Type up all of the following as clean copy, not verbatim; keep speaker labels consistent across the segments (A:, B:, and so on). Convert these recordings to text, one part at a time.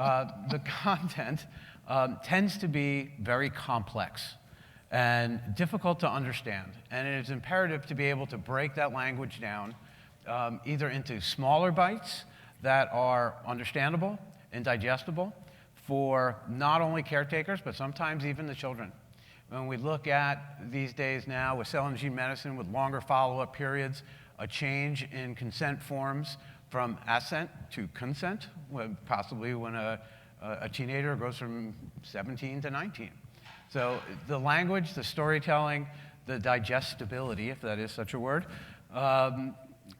A: The content tends to be very complex and difficult to understand. And it is imperative to be able to break that language down either into smaller bites that are understandable and digestible for not only caretakers, but sometimes even the children. When we look at these days now with cell and gene medicine with longer follow-up periods, a change in consent forms from assent to consent, possibly when a teenager goes from 17 to 19. So the language, the storytelling, the digestibility, if that is such a word,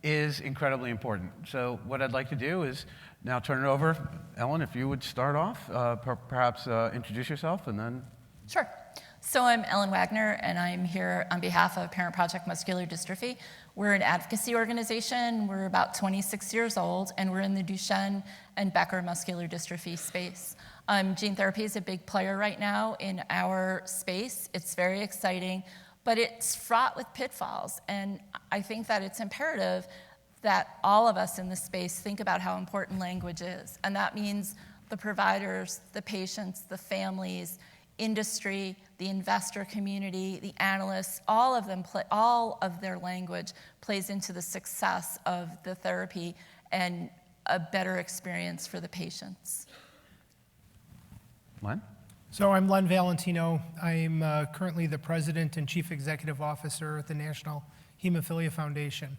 A: is incredibly important. So what I'd like to do is now turn it over. Ellen, if you would start off, perhaps introduce yourself and then...
B: Sure. So I'm Ellen Wagner, and I'm here on behalf of Parent Project Muscular Dystrophy. We're an advocacy organization. We're about 26 years old, and we're in the Duchenne and Becker muscular dystrophy space. Gene therapy is a big player right now in our space. It's very exciting, but it's fraught with pitfalls, and I think that it's imperative that all of us in this space think about how important language is, and that means the providers, the patients, the families, industry, the investor community, the analysts, all of their language plays into the success of the therapy and a better experience for the patients.
A: Len?
C: So I'm Len Valentino. I'm currently the President and Chief Executive Officer at the National Hemophilia Foundation.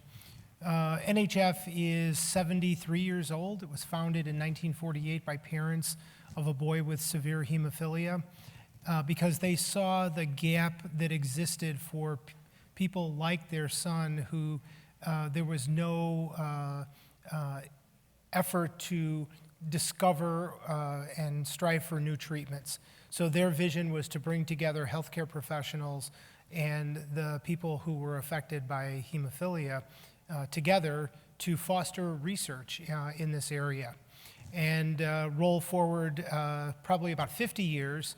C: NHF is 73 years old. It was founded in 1948 by parents of a boy with severe hemophilia because they saw the gap that existed for people like their son who there was no effort to discover and strive for new treatments. So their vision was to bring together healthcare professionals and the people who were affected by hemophilia together to foster research in this area. And roll forward probably about 50 years,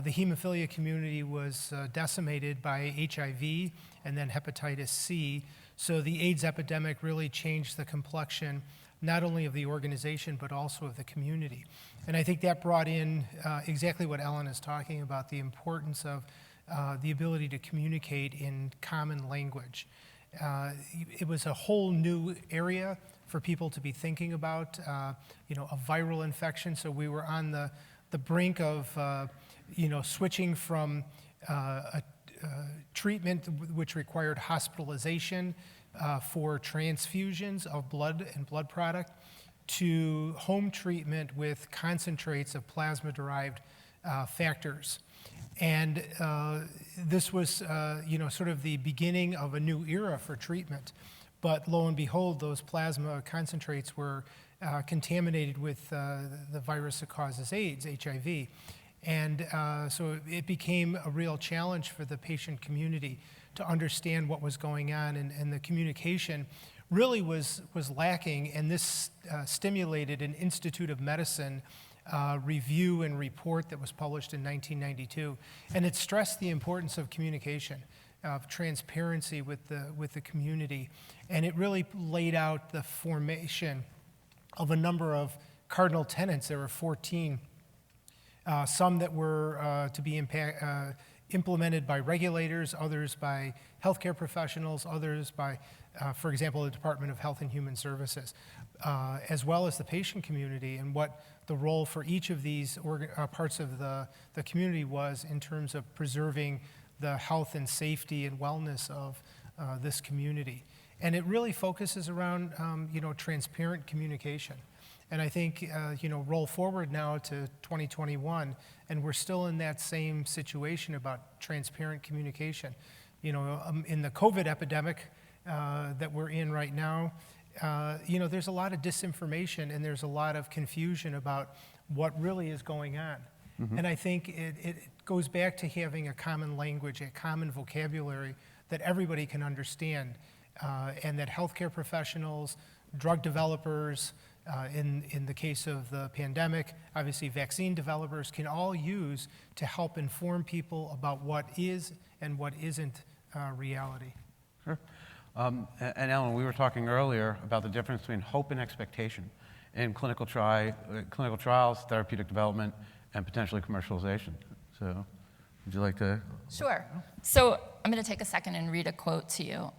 C: the hemophilia community was decimated by HIV and then hepatitis C. So the AIDS epidemic really changed the complexion not only of the organization, but also of the community. And I think that brought in exactly what Ellen is talking about, the importance of the ability to communicate in common language. It was a whole new area for people to be thinking about, a viral infection. So we were on the brink of, switching from a treatment which required hospitalization for transfusions of blood and blood product to home treatment with concentrates of plasma-derived factors. And this was, sort of the beginning of a new era for treatment. But lo and behold, those plasma concentrates were contaminated with the virus that causes AIDS, HIV. And so it became a real challenge for the patient community to understand what was going on, and the communication really was lacking, and this stimulated an Institute of Medicine review and report that was published in 1992, and it stressed the importance of communication, of transparency with the community, and it really laid out the formation of a number of cardinal tenets. There were 14, some that were to be implemented by regulators, others by healthcare professionals, others by, for example, the Department of Health and Human Services, as well as the patient community, and what the role for each of these parts of the community was in terms of preserving the health and safety and wellness of this community. And it really focuses around, transparent communication. And I think, roll forward now to 2021, and we're still in that same situation about transparent communication. In the COVID epidemic that we're in right now, there's a lot of disinformation and there's a lot of confusion about what really is going on. Mm-hmm. And I think it goes back to having a common language, a common vocabulary that everybody can understand, and that healthcare professionals, drug developers, in the case of the pandemic, obviously vaccine developers can all use to help inform people about what is and what isn't reality.
A: Sure. And Ellen, we were talking earlier about the difference between hope and expectation. in clinical trials, therapeutic development, and potentially commercialization. So would you like to?
B: Sure. So I'm going to take a second and read a quote to you.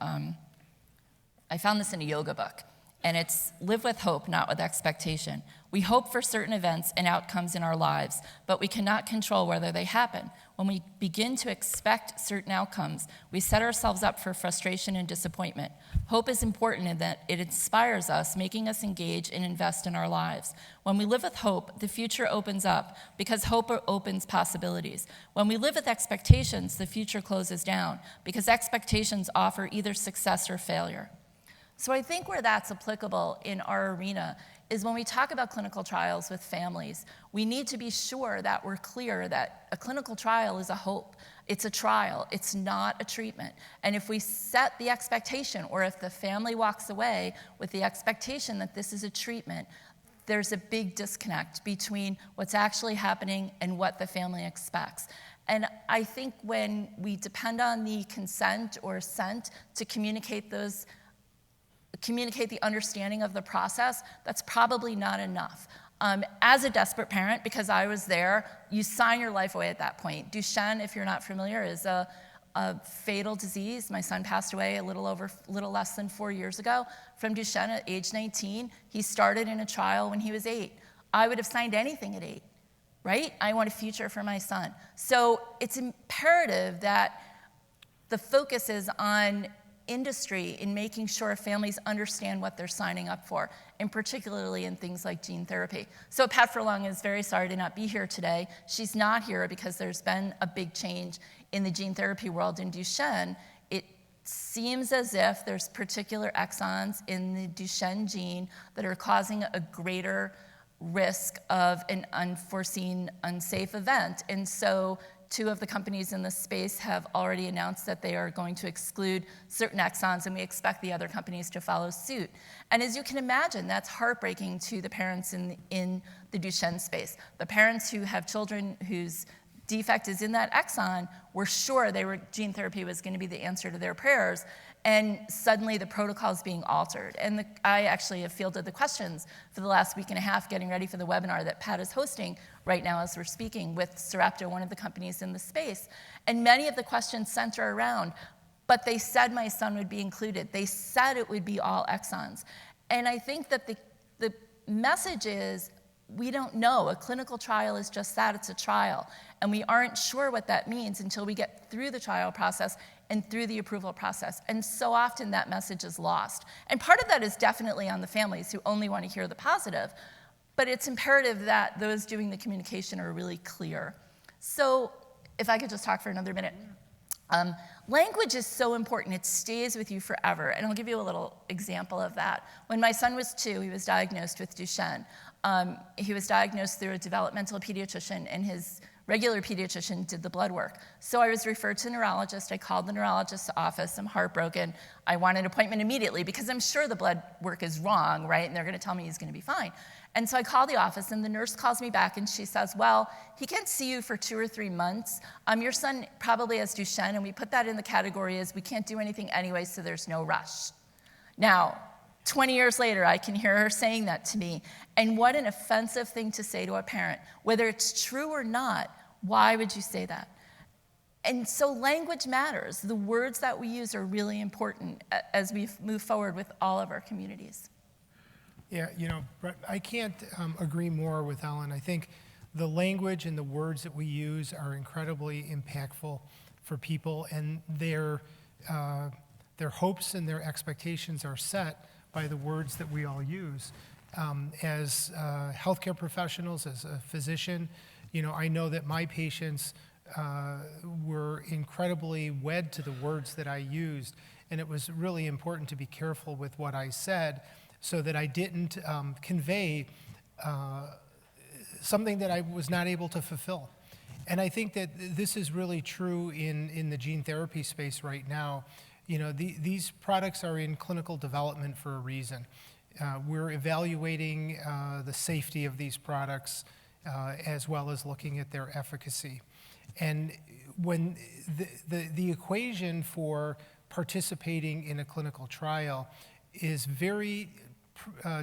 B: I found this in a yoga book, and it's live with hope, not with expectation. We hope for certain events and outcomes in our lives, but we cannot control whether they happen. When we begin to expect certain outcomes, we set ourselves up for frustration and disappointment. Hope is important in that it inspires us, making us engage and invest in our lives. When we live with hope, the future opens up because hope opens possibilities. When we live with expectations, the future closes down because expectations offer either success or failure. So I think where that's applicable in our arena is when we talk about clinical trials with families, we need to be sure that we're clear that a clinical trial is a hope. It's a trial. It's not a treatment. And if we set the expectation, or if the family walks away with the expectation that this is a treatment, there's a big disconnect between what's actually happening and what the family expects. And I think when we depend on the consent or assent to communicate the understanding of the process, that's probably not enough. As a desperate parent, because I was there, you sign your life away at that point. Duchenne, if you're not familiar, is a fatal disease. My son passed away a little less than 4 years ago from Duchenne at age 19. He started in a trial when he was 8. I would have signed anything at 8, right? I want a future for my son. So it's imperative that the focus is on industry in making sure families understand what they're signing up for, and particularly in things like gene therapy. So Pat Furlong is very sorry to not be here today. She's not here because there's been a big change in the gene therapy world in Duchenne. It seems as if there's particular exons in the Duchenne gene that are causing a greater risk of an unforeseen, unsafe event. And so 2 of the companies in this space have already announced that they are going to exclude certain exons, and we expect the other companies to follow suit. And as you can imagine, that's heartbreaking to the parents in the Duchenne space. The parents who have children whose defect is in that exon were sure gene therapy was going to be the answer to their prayers, and suddenly the protocol is being altered. And I actually have fielded the questions for the last week and a half getting ready for the webinar that Pat is hosting right now as we're speaking with Sarepta, one of the companies in the space. And many of the questions center around, but they said my son would be included. They said it would be all exons. And I think that the message is, we don't know. A clinical trial is just that, it's a trial. And we aren't sure what that means until we get through the trial process and through the approval process. And so often that message is lost. And part of that is definitely on the families who only want to hear the positive, but it's imperative that those doing the communication are really clear. So if I could just talk for another minute. Language is so important. It stays with you forever. And I'll give you a little example of that. When my son was 2, he was diagnosed with Duchenne. He was diagnosed through a developmental pediatrician, and his regular pediatrician did the blood work. So I was referred to a neurologist. I called the neurologist's office. I'm heartbroken. I want an appointment immediately because I'm sure the blood work is wrong, right? And they're going to tell me he's going to be fine. And so I call the office, and the nurse calls me back, and she says, well, he can't see you for 2 or 3 months. Your son probably has Duchenne, and we put that in the category as we can't do anything anyway, so there's no rush. Now, 20 years later, I can hear her saying that to me. And what an offensive thing to say to a parent. Whether it's true or not, why would you say that? And so language matters. The words that we use are really important as we move forward with all of our communities.
C: Yeah, Brett, I can't agree more with Ellen. I think the language and the words that we use are incredibly impactful for people, and their hopes and their expectations are set by the words that we all use. As healthcare professionals, as a physician, I know that my patients were incredibly wed to the words that I used, and it was really important to be careful with what I said so that I didn't convey something that I was not able to fulfill. And I think that this is really true in the gene therapy space right now. These products are in clinical development for a reason. We're evaluating the safety of these products as well as looking at their efficacy. And when the equation for participating in a clinical trial is very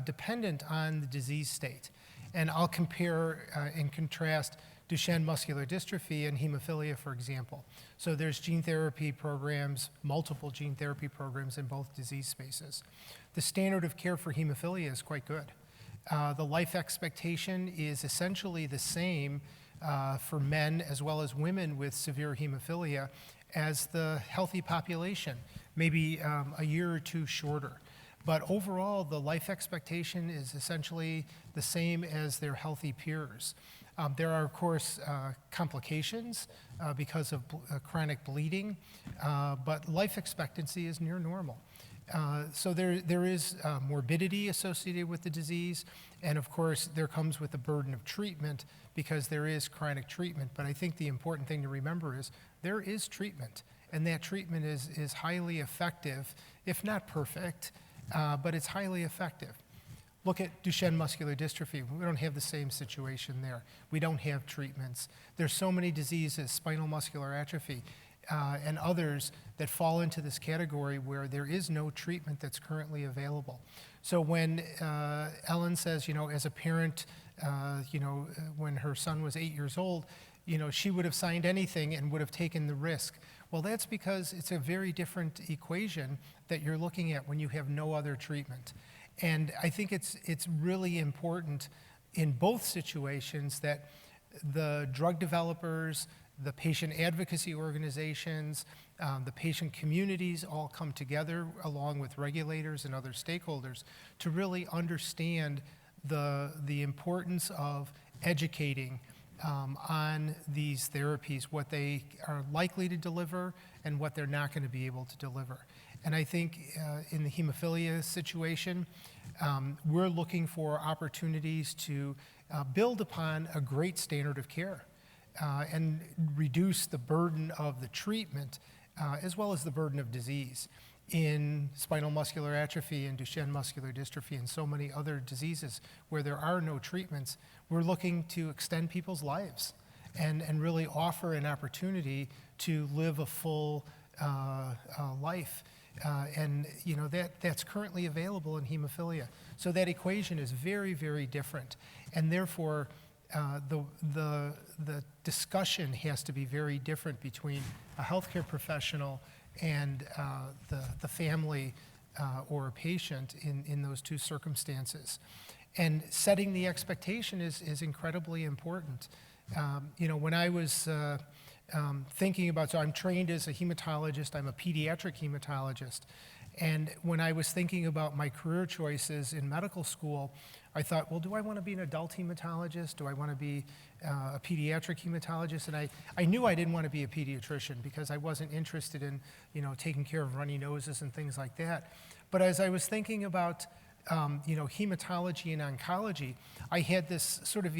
C: dependent on the disease state. And I'll compare and contrast Duchenne muscular dystrophy and hemophilia, for example. So there's gene therapy programs, multiple gene therapy programs in both disease spaces. The standard of care for hemophilia is quite good. The life expectation is essentially the same for men as well as women with severe hemophilia as the healthy population, maybe a year or two shorter. But overall, the life expectation is essentially the same as their healthy peers. There are, of course, complications because of chronic bleeding, but life expectancy is near normal. So there is morbidity associated with the disease, and of course, there comes with the burden of treatment because there is chronic treatment. But I think the important thing to remember is there is treatment, and that treatment is highly effective, if not perfect, but it's highly effective. Look at Duchenne muscular dystrophy. We don't have the same situation there. We don't have treatments. There's so many diseases, spinal muscular atrophy, and others that fall into this category where there is no treatment that's currently available. So when Ellen says, as a parent, when her son was 8 years old, she would have signed anything and would have taken the risk. Well, that's because it's a very different equation that you're looking at when you have no other treatment. And I think it's really important in both situations that the drug developers, the patient advocacy organizations, the patient communities all come together along with regulators and other stakeholders to really understand the importance of educating on these therapies, what they are likely to deliver and what they're not going to be able to deliver. And I think in the hemophilia situation, we're looking for opportunities to build upon a great standard of care and reduce the burden of the treatment as well as the burden of disease. In spinal muscular atrophy and Duchenne muscular dystrophy and so many other diseases where there are no treatments, we're looking to extend people's lives and really offer an opportunity to live a full life. That's currently available in hemophilia. So that equation is very, very different. And therefore, the discussion has to be very different between a healthcare professional and the family or a patient in those two circumstances. And setting the expectation is incredibly important. When I was thinking about, so I'm trained as a hematologist, I'm a pediatric hematologist, and when I was thinking about my career choices in medical school, I thought, well, do I want to be an adult hematologist? Do I want to be a pediatric hematologist? And I knew I didn't want to be a pediatrician because I wasn't interested in, taking care of runny noses and things like that. But as I was thinking about, hematology and oncology, I had this sort of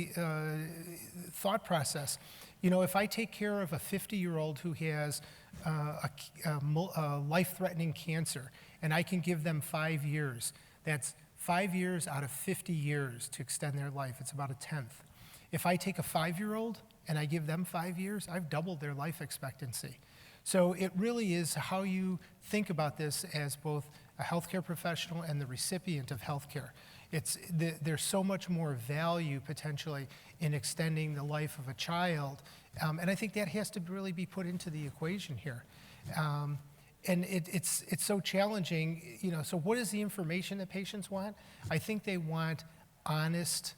C: thought process. If I take care of a 50-year-old who has a life-threatening cancer, and I can give them 5 years, that's 5 years out of 50 years to extend their life. It's about a tenth. If I take a 5-year-old and I give them 5 years, I've doubled their life expectancy. So it really is how you think about this as both a healthcare professional and the recipient of healthcare. There's so much more value potentially in extending the life of a child, and I think that has to really be put into the equation here. And it's so challenging, so what is the information that patients want? I think they want honest,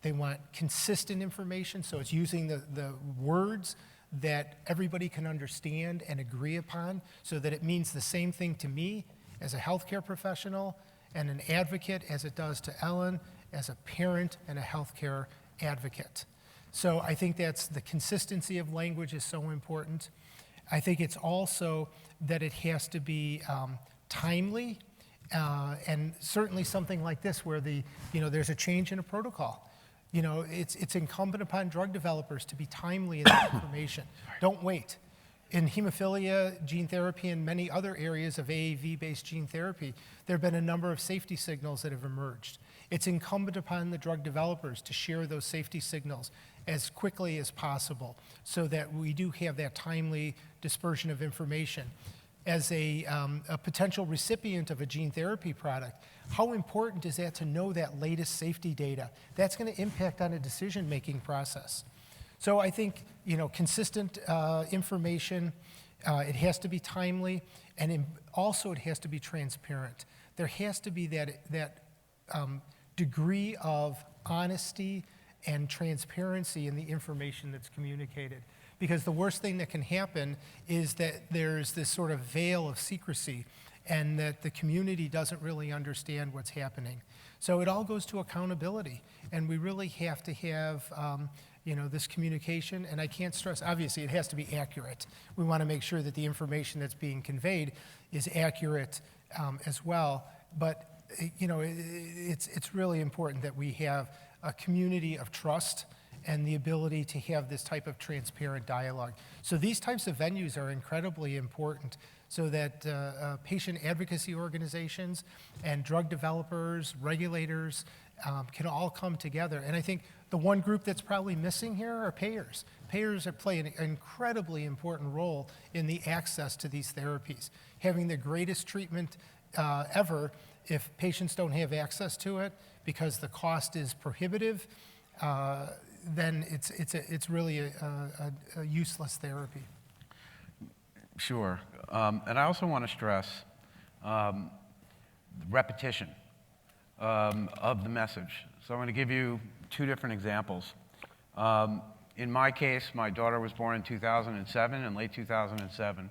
C: they want consistent information, so it's using the words that everybody can understand and agree upon so that it means the same thing to me as a healthcare professional and an advocate as it does to Ellen as a parent and a healthcare advocate. So I think that's the consistency of language is so important. I think it's also that it has to be timely, and certainly something like this where there's a change in a protocol. It's incumbent upon drug developers to be timely in that information. Don't wait. In hemophilia, gene therapy, and many other areas of AAV-based gene therapy, there have been a number of safety signals that have emerged. It's incumbent upon the drug developers to share those safety signals as quickly as possible so that we do have that timely dispersion of information. as a potential recipient of a gene therapy product, how important is that to know that latest safety data? That's going to impact on a decision-making process. So I think, consistent information, it has to be timely, and also it has to be transparent. There has to be that degree of honesty and transparency in the information that's communicated. Because the worst thing that can happen is that there's this sort of veil of secrecy and that the community doesn't really understand what's happening. So it all goes to accountability, and we really have to have this communication, and I can't stress, obviously it has to be accurate. We want to make sure that the information that's being conveyed is accurate as well, but it's really important that we have a community of trust and the ability to have this type of transparent dialogue. So these types of venues are incredibly important so that patient advocacy organizations and drug developers, regulators can all come together. And I think the one group that's probably missing here are payers. Payers play an incredibly important role in the access to these therapies. Having the greatest treatment ever, if patients don't have access to it because the cost is prohibitive, then it's really a useless therapy.
A: Sure. And I also want to stress repetition of the message. So I'm going to give you two different examples. In my case, my daughter was born in 2007, in late 2007.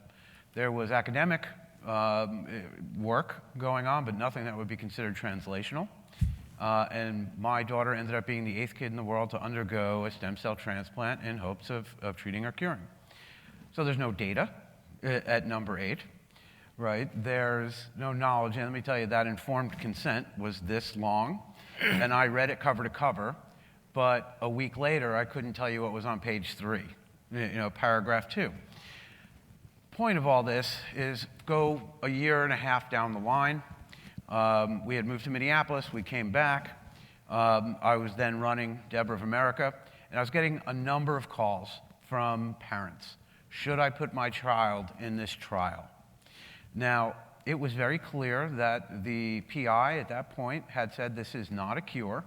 A: There was academic work going on, but nothing that would be considered translational. And my daughter ended up being the 8th kid in the world to undergo a stem cell transplant in hopes of treating or curing. So there's no data at number 8, right? There's no knowledge. And let me tell you, that informed consent was this long, and I read it cover to cover, but a week later, I couldn't tell you what was on page 3, paragraph 2. Point of all this is go a year and a half down the line. We had moved to Minneapolis. We came back. I was then running Debra of America, and I was getting a number of calls from parents. Should I put my child in this trial? Now, it was very clear that the PI at that point had said this is not a cure,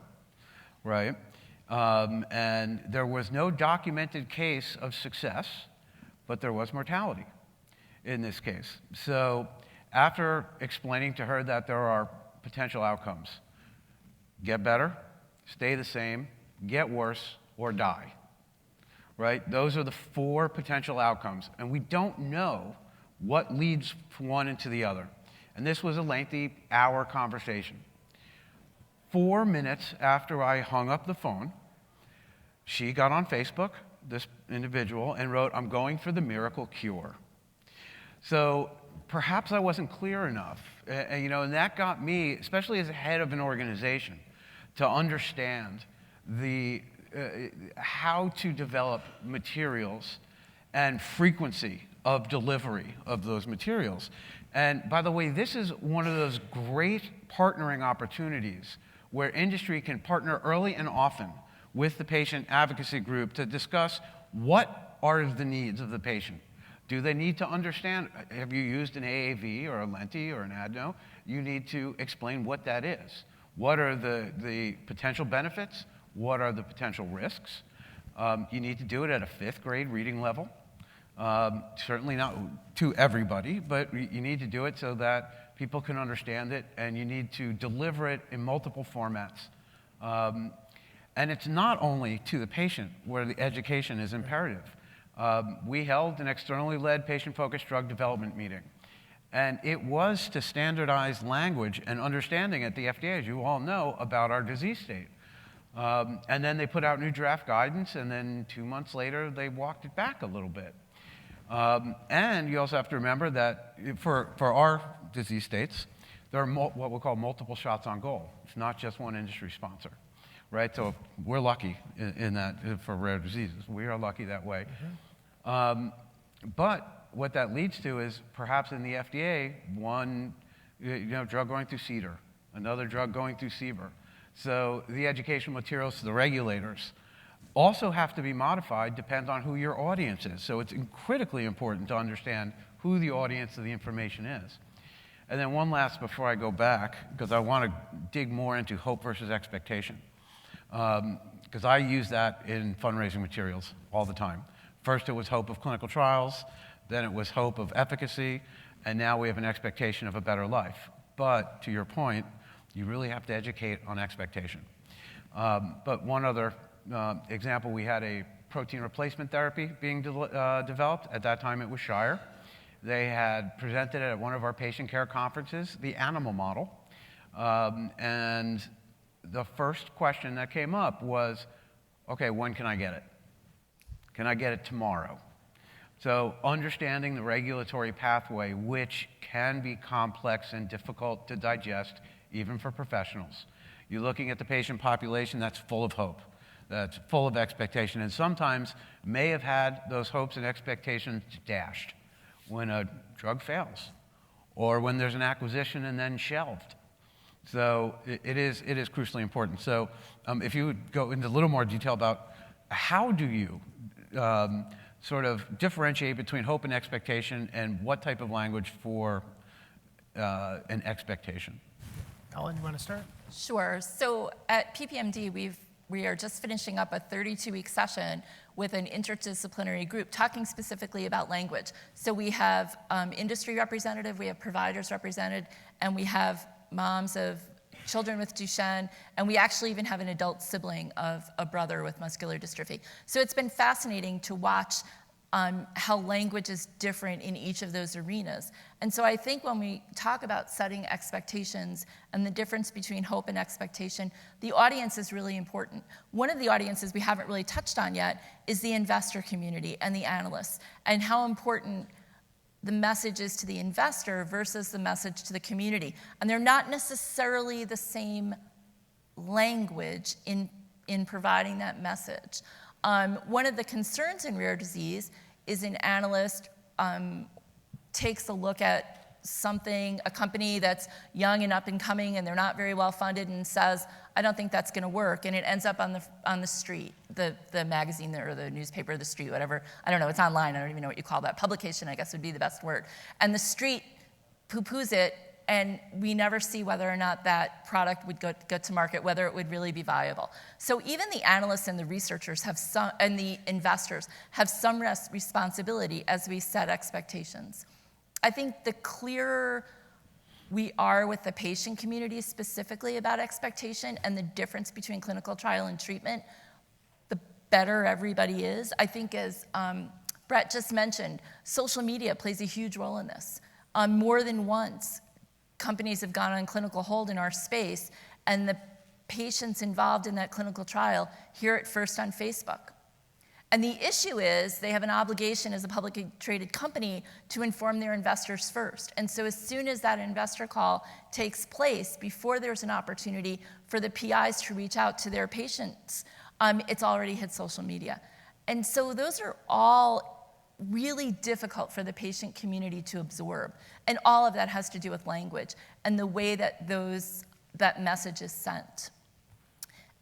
A: right? And there was no documented case of success, but there was mortality in this case. So after explaining to her that there are potential outcomes, get better, stay the same, get worse, or die, right? Those are the 4 potential outcomes, and we don't know what leads from one into the other. And this was a lengthy hour conversation. 4 minutes after I hung up the phone, she got on Facebook, this individual, and wrote, "I'm going for the miracle cure." So perhaps I wasn't clear enough, and that got me, especially as a head of an organization, to understand how to develop materials and frequency of delivery of those materials. And by the way, this is one of those great partnering opportunities where industry can partner early and often with the patient advocacy group to discuss what are the needs of the patient. Do they need to understand, have you used an AAV or a lenti or an adeno? You need to explain what that is. What are the potential benefits? What are the potential risks? You need to do it at a 5th grade reading level. Certainly not to everybody, but you need to do it so that people can understand it, and you need to deliver it in multiple formats. And it's not only to the patient where the education is imperative. We held an externally led patient-focused drug development meeting, and it was to standardize language and understanding at the FDA, as you all know, about our disease state. And then they put out new draft guidance, and then 2 months later, they walked it back a little bit. And you also have to remember that for our disease states, there are what we'll call multiple shots on goal. It's not just one industry sponsor, right? So we're lucky in that for rare diseases. We are lucky that way. Mm-hmm. But what that leads to is perhaps in the FDA, one drug going through CEDAR, another drug going through CBER. So the educational materials to the regulators also have to be modified depends on who your audience is. So it's critically important to understand who the audience of the information is. And then one last before I go back, because I want to dig more into hope versus expectation. Because I use that in fundraising materials all the time. First it was hope of clinical trials, then it was hope of efficacy, and now we have an expectation of a better life. But to your point, you really have to educate on expectation. But one other example, we had a protein replacement therapy being developed. At that time, it was Shire. They had presented at one of our patient care conferences the animal model. And the first question that came up was, okay, when can I get it? Can I get it tomorrow? So understanding the regulatory pathway, which can be complex and difficult to digest, even for professionals. You're looking at the patient population that's full of hope, that's full of expectation, and sometimes may have had those hopes and expectations dashed when a drug fails, or when there's an acquisition and then shelved. So it is crucially important. So if you would go into a little more detail about how do you sort of differentiate between hope and expectation, and what type of language for an expectation?
C: Ellen, you want to start?
B: Sure. So at PPMD, we are just finishing up a 32-week session with an interdisciplinary group talking specifically about language. So we have industry representative, we have providers represented, and we have moms of children with Duchenne, and we actually even have an adult sibling of a brother with muscular dystrophy. So it's been fascinating to watch how language is different in each of those arenas. And so I think when we talk about setting expectations and the difference between hope and expectation, the audience is really important. One of the audiences we haven't really touched on yet is the investor community and the analysts, and how important the message is to the investor versus the message to the community. And they're not necessarily the same language in providing that message. One of the concerns in rare disease is an analyst takes a look at a company that's young and up and coming, and they're not very well funded, and says, I don't think that's going to work, and it ends up on the street, the magazine or the newspaper, the street, whatever. I don't know, it's online, I don't even know what you call that. Publication, I guess, would be the best word. And the street poo-poos it, and we never see whether or not that product would go to market, whether it would really be viable. So even the analysts and the researchers and the investors have some responsibility as we set expectations. I think the clearer we are with the patient community specifically about expectation and the difference between clinical trial and treatment, the better everybody is. I think, as Brett just mentioned, social media plays a huge role in this. More than once, companies have gone on clinical hold in our space, and the patients involved in that clinical trial hear it first on Facebook. And the issue is they have an obligation as a publicly traded company to inform their investors first. And so as soon as that investor call takes place, before there's an opportunity for the PIs to reach out to their patients, it's already hit social media. And so those are all really difficult for the patient community to absorb. And all of that has to do with language and the way that that message is sent.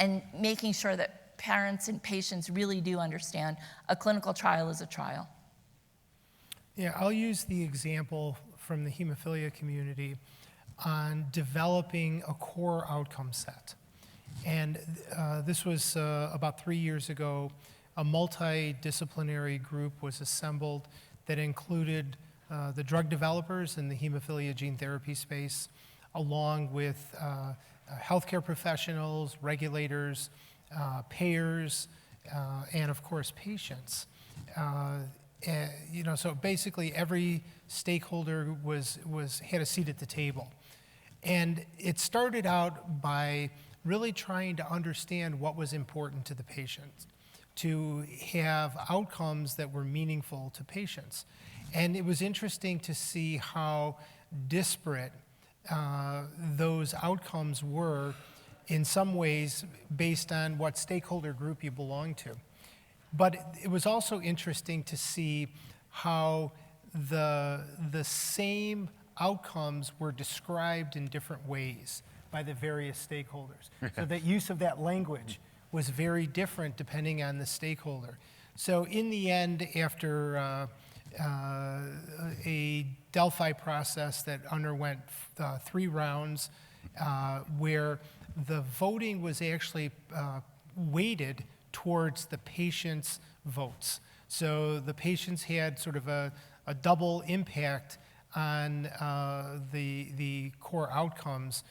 B: And making sure that parents and patients really do understand a clinical trial is a trial.
C: Yeah, I'll use the example from the hemophilia community on developing a core outcome set. And this was about 3 years ago. A multidisciplinary group was assembled that included the drug developers in the hemophilia gene therapy space, along with healthcare professionals, regulators, payers, and of course patients. So basically every stakeholder had a seat at the table. And it started out by really trying to understand what was important to the patients, to have outcomes that were meaningful to patients. And it was interesting to see how disparate those outcomes were, in some ways based on what stakeholder group you belong to. But it was also interesting to see how the same outcomes were described in different ways by the various stakeholders. So that use of that language was very different depending on the stakeholder. So in the end, after a Delphi process that underwent 3 rounds, where the voting was actually weighted towards the patient's votes. So the patients had sort of a double impact on the core outcomes,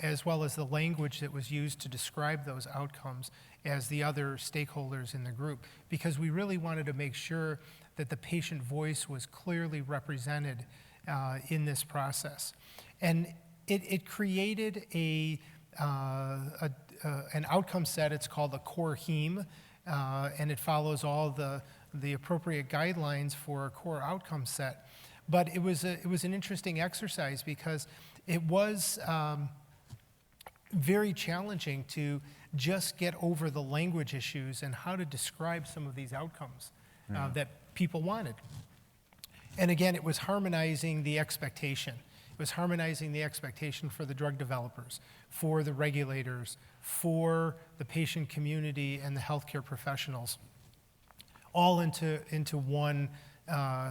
C: as well as the language that was used to describe those outcomes as the other stakeholders in the group, because we really wanted to make sure that the patient voice was clearly represented in this process. And it created an outcome set. It's called the core heme, and it follows all the appropriate guidelines for a core outcome set. But it was an interesting exercise because it was very challenging to just get over the language issues and how to describe some of these outcomes that people wanted. And again, it was harmonizing the expectation. It was harmonizing the expectation for the drug developers, for the regulators, for the patient community and the healthcare professionals, all into one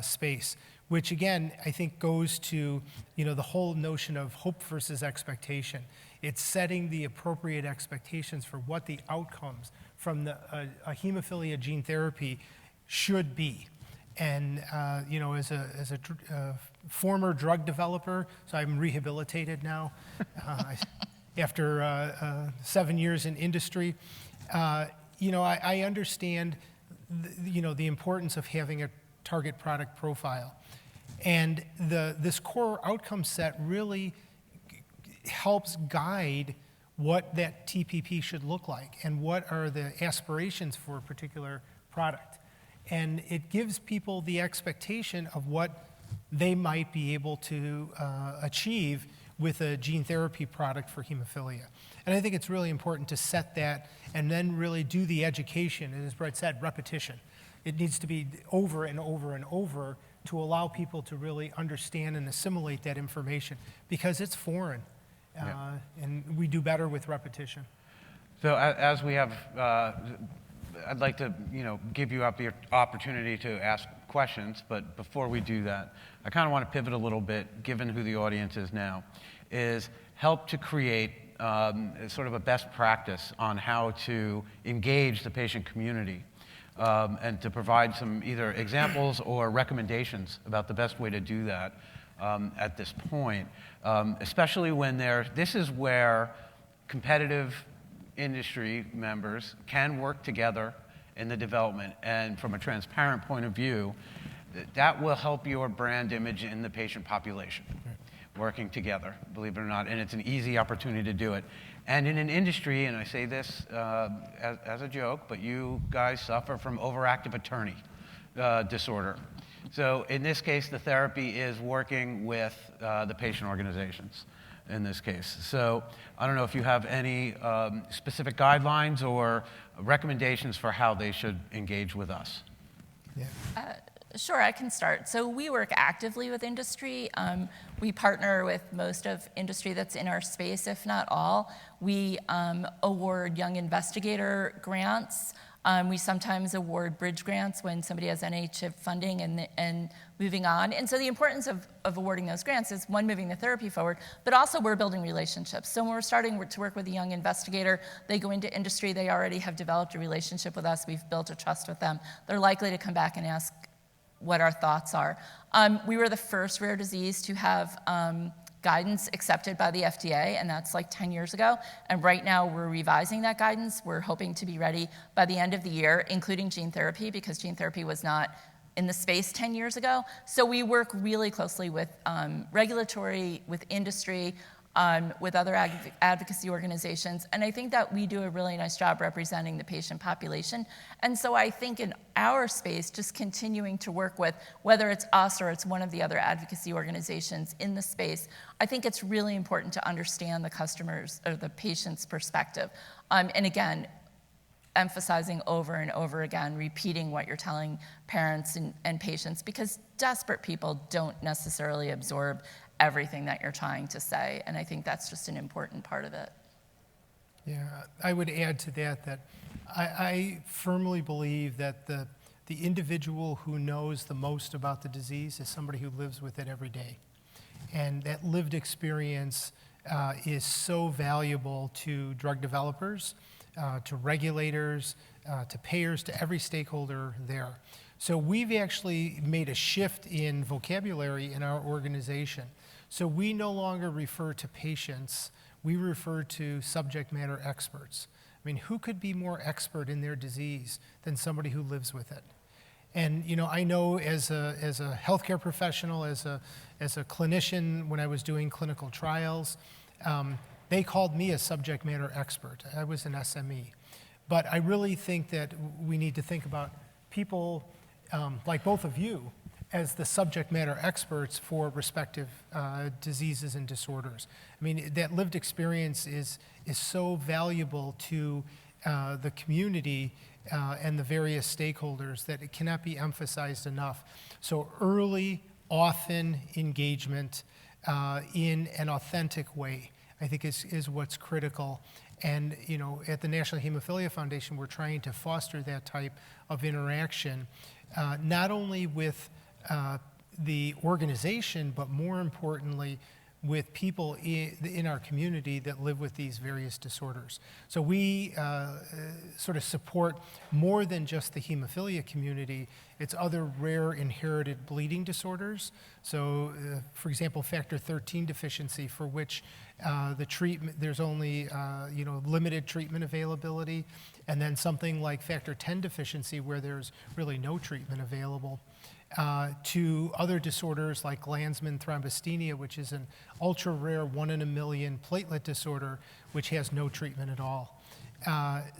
C: space, which again, I think goes to the whole notion of hope versus expectation. It's setting the appropriate expectations for what the outcomes from a hemophilia gene therapy should be. And as a former drug developer, so I'm rehabilitated now after 7 years in industry, I understand the importance of having a target product profile. And this core outcome set really helps guide what that TPP should look like and what are the aspirations for a particular product. And it gives people the expectation of what they might be able to achieve with a gene therapy product for hemophilia. And I think it's really important to set that and then really do the education, and as Brett said, repetition. It needs to be over and over and over to allow people to really understand and assimilate that information, because it's foreign, and we do better with repetition.
A: So as we have, I'd like to give you the opportunity to ask questions, but before we do that, I kind of want to pivot a little bit, given who the audience is now, is help to create sort of a best practice on how to engage the patient community. And to provide some either examples or recommendations about the best way to do that at this point, especially when this is where competitive industry members can work together in the development, and from a transparent point of view, that will help your brand image in the patient population. Working together, believe it or not, and it's an easy opportunity to do it. And in an industry, and I say this as a joke, but you guys suffer from overactive attorney disorder. So in this case, the therapy is working with the patient organizations in this case. So I don't know if you have any specific guidelines or recommendations for how they should engage with us.
C: Yeah.
B: Sure, I can start. So we work actively with industry. We partner with most of industry that's in our space, if not all. We award young investigator grants. We sometimes award bridge grants when somebody has NIH funding and moving on. And so the importance of awarding those grants is, one, moving the therapy forward, but also we're building relationships. So when we're starting to work with a young investigator, they go into industry, they already have developed a relationship with us, we've built a trust with them. They're likely to come back and ask what our thoughts are. We were the first rare disease to have guidance accepted by the FDA, and that's like 10 years ago. And right now we're revising that guidance. We're hoping to be ready by the end of the year, including gene therapy, because gene therapy was not in the space 10 years ago. So we work really closely with regulatory, with industry, with other advocacy organizations. And I think that we do a really nice job representing the patient population. And so I think in our space, just continuing to work with, whether it's us or it's one of the other advocacy organizations in the space, I think it's really important to understand the customers or the patient's perspective. And again, emphasizing over and over again, repeating what you're telling parents and patients, because desperate people don't necessarily absorb everything that you're trying to say, and I think that's just an important part of it.
C: Yeah, I would add to that I firmly believe that the individual who knows the most about the disease is somebody who lives with it every day. And that lived experience is so valuable to drug developers, to regulators, to payers, to every stakeholder there. So we've actually made a shift in vocabulary in our organization. So we no longer refer to patients, we refer to subject matter experts. I mean, who could be more expert in their disease than somebody who lives with it? And I know as a healthcare professional, as a clinician, when I was doing clinical trials, they called me a subject matter expert. I was an SME. But I really think that we need to think about people like both of you as the subject matter experts for respective diseases and disorders. I mean, that lived experience is so valuable to the community and the various stakeholders that it cannot be emphasized enough. So early, often engagement in an authentic way, I think is what's critical. And at the National Hemophilia Foundation, we're trying to foster that type of interaction, not only with the organization, but more importantly, with people in our community that live with these various disorders. So we sort of support more than just the hemophilia community. It's other rare inherited bleeding disorders. So for example, factor 13 deficiency, for which the treatment, there's only limited treatment availability, and then something like factor 10 deficiency where there's really no treatment available. To other disorders like Glanzmann thrombasthenia, which is an ultra-rare 1 in a million platelet disorder, which has no treatment at all.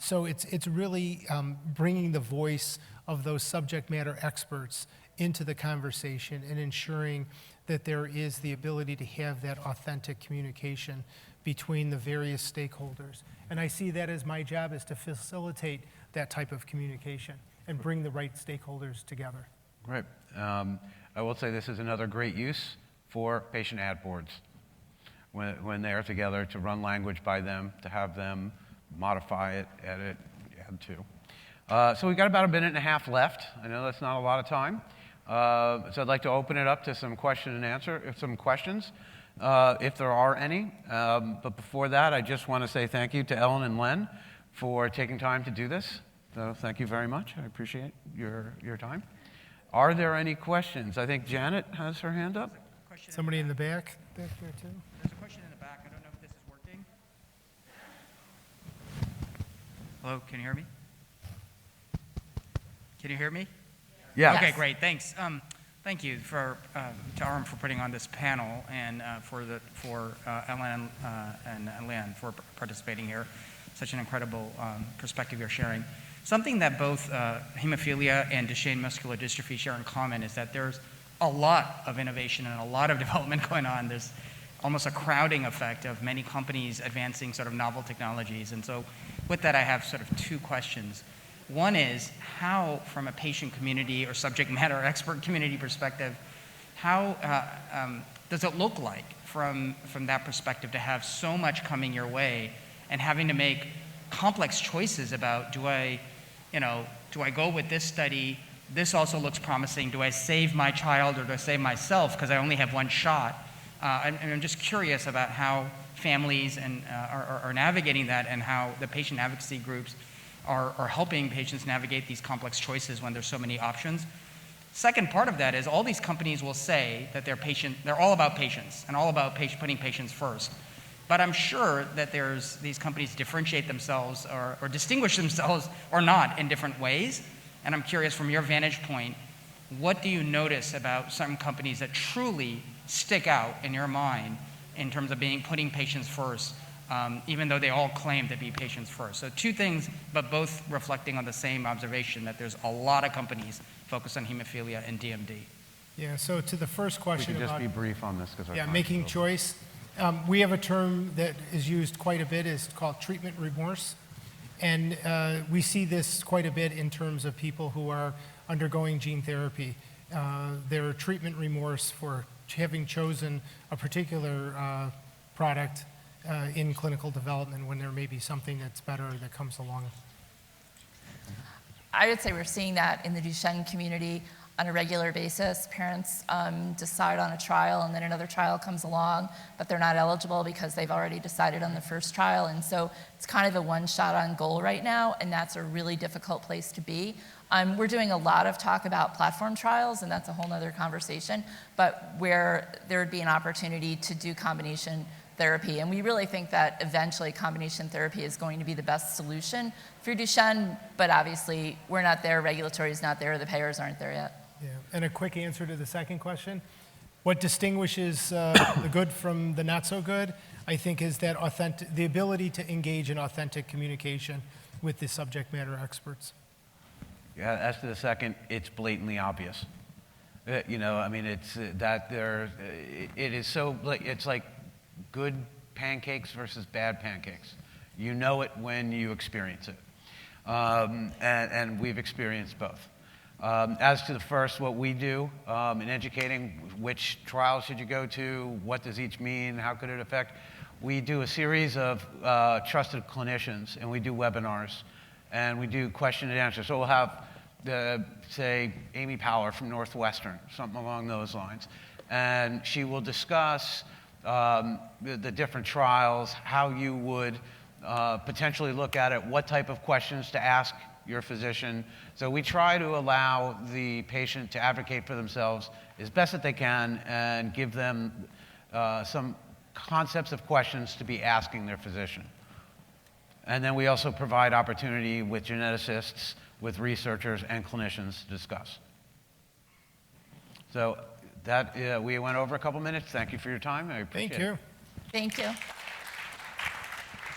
C: So it's really bringing the voice of those subject matter experts into the conversation and ensuring that there is the ability to have that authentic communication between the various stakeholders. And I see that as my job, is to facilitate that type of communication and bring the right stakeholders together.
A: Great. I will say this is another great use for patient ad boards when they are together, to run language by them, to have them modify it, edit, add to. So we've got about a minute and a half left. I know that's not a lot of time. So I'd like to open it up to some question and answer, some questions, if there are any. But before that, I just want to say thank you to Ellen and Len for taking time to do this. So thank you very much. I appreciate your time. Are there any questions? I think Janet has her hand up.
C: Somebody in the back there too?
D: There's a question in the back. I don't know if this is working. Hello, can you hear me? Can you hear me?
A: Yeah.
D: Okay, great. Thanks. Thank you to ARM for putting on this panel, and for Ellen and Leon for participating here. Such an incredible perspective you're sharing. Something that both hemophilia and Duchenne muscular dystrophy share in common is that there's a lot of innovation and a lot of development going on. There's almost a crowding effect of many companies advancing sort of novel technologies. And so with that, I have sort of two questions. One is, how, from a patient community or subject matter expert community perspective, how does it look like from that perspective to have so much coming your way and having to make complex choices about, do I go with this study? This also looks promising. Do I save my child or do I save myself because I only have one shot? And I'm just curious about how families are navigating that, and how the patient advocacy groups are helping patients navigate these complex choices when there's so many options. Second part of that is, all these companies will say that they're all about patients and all about putting patients first. But I'm sure that these companies differentiate themselves or distinguish themselves or not in different ways. And I'm curious, from your vantage point, what do you notice about some companies that truly stick out in your mind in terms of putting patients first, even though they all claim to be patients first? So two things, but both reflecting on the same observation, that there's a lot of companies focused on hemophilia and DMD.
C: Yeah, so to the first question
A: We could just
C: about
A: be brief on this, because
C: making choice. We have a term that is used quite a bit, is called treatment remorse. And we see this quite a bit in terms of people who are undergoing gene therapy. Their treatment remorse for having chosen a particular product in clinical development when there may be something that's better that comes along?
B: I would say we're seeing that in the Duchenne community on a regular basis. Parents decide on a trial and then another trial comes along, but they're not eligible because they've already decided on the first trial. And so it's kind of a one shot on goal right now, and that's a really difficult place to be. We're doing a lot of talk about platform trials, and that's a whole nother conversation, but where there would be an opportunity to do combination therapy. And we really think that eventually combination therapy is going to be the best solution for Duchenne, but obviously we're not there, regulatory is not there, the payers aren't there yet.
C: Yeah, and a quick answer to the second question. What distinguishes the good from the not so good, I think, is that the ability to engage in authentic communication with the subject matter experts.
A: Yeah, as to the second, it's blatantly obvious. You know, I mean, it's that it is so, it's like good pancakes versus bad pancakes. You know it when you experience it. And we've experienced both. As to the first, what we do in educating, which trials should you go to, what does each mean, how could it affect, we do a series of trusted clinicians, and we do webinars, and we do question and answer. So we'll have, say, Amy Power from Northwestern, something along those lines, and she will discuss the different trials, how you would potentially look at it, what type of questions to ask your physician. So we try to allow the patient to advocate for themselves as best that they can and give them some concepts of questions to be asking their physician. And then we also provide opportunity with geneticists, with researchers, and clinicians to discuss. So that we went over a couple minutes. Thank you for your time. I appreciate it.
C: Thank you.
B: Thank you.